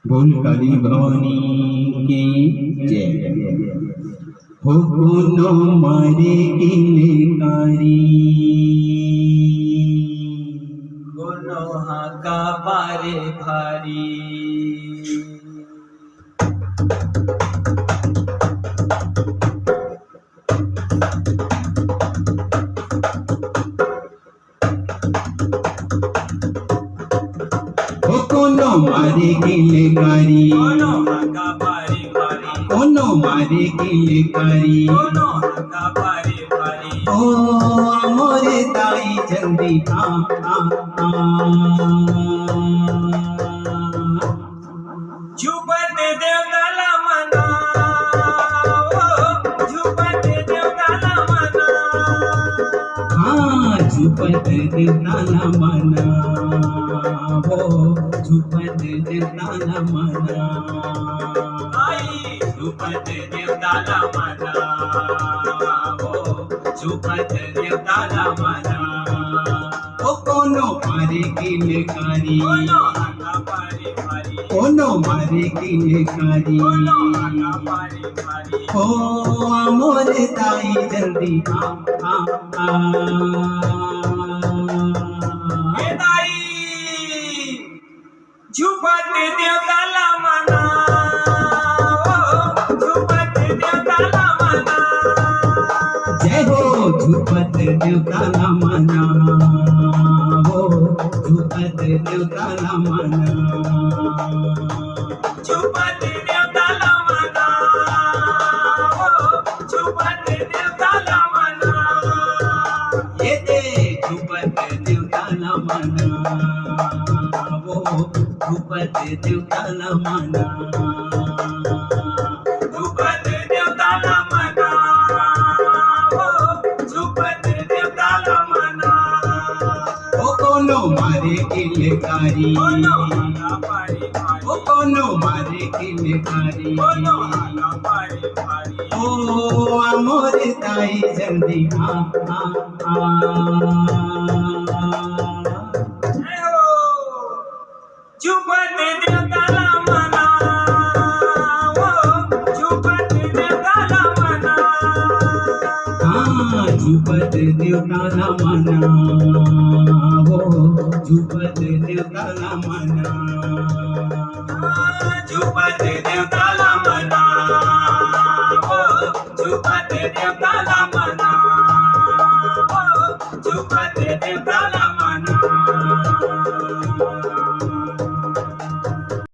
बोलकारी भवानी की जय। हो कोनो मारे किलकारी, कोनो हाका पारे भारी। हो कोनो मारे किलकारी, कोनो हाका पारे भारी। कोनो मारे किलकारी, कोनो हाका पारे भारी। ओ मोरे ताई जल्दी आ आ आ। झुपते देवताला म्हणा, ओ झुपते देवताला म्हणा। हाँ झुपत देवताला म्हणा, हो झुपत देवताला म्हणा। आई झुपत देवताला म्हणा, हो झुपत देवताला म्हणा। ओ कोनो मारे किलकारी, कोनो हाका पारे भारी। कोनो मारे किलकारी, कोनो हाका पारे भारी। हो मोरे ताई जल्दी आ आ आ। हे ताई झुपते देवताला म्हणा, ओ झुपते देवताला म्हणा। जय हो झुपत देवताला म्हणा, हो झुपत देवताला म्हणा। झुपते देवताला म्हणा, ओ झुपते देवताला म्हणा। येते झुपत देवताला म्हणा, हो झुपत देवताला म्हणा। झुपते देवताला म्हणा, ओ झुपते देवताला म्हणा। ओ कोनो मारे किलकारी, कोनो हाका पारे भारी। ओ कोनो मारे किलकारी, कोनो हाका पारे भारी। ओ मोरे ताई जल्दी आ आ आ। जय हो झुपते देवताला म्हणा, ओ झुपते देवताला म्हणा। हाँ झुपत देवताला म्हणा, हो झुपत देवताला म्हणा।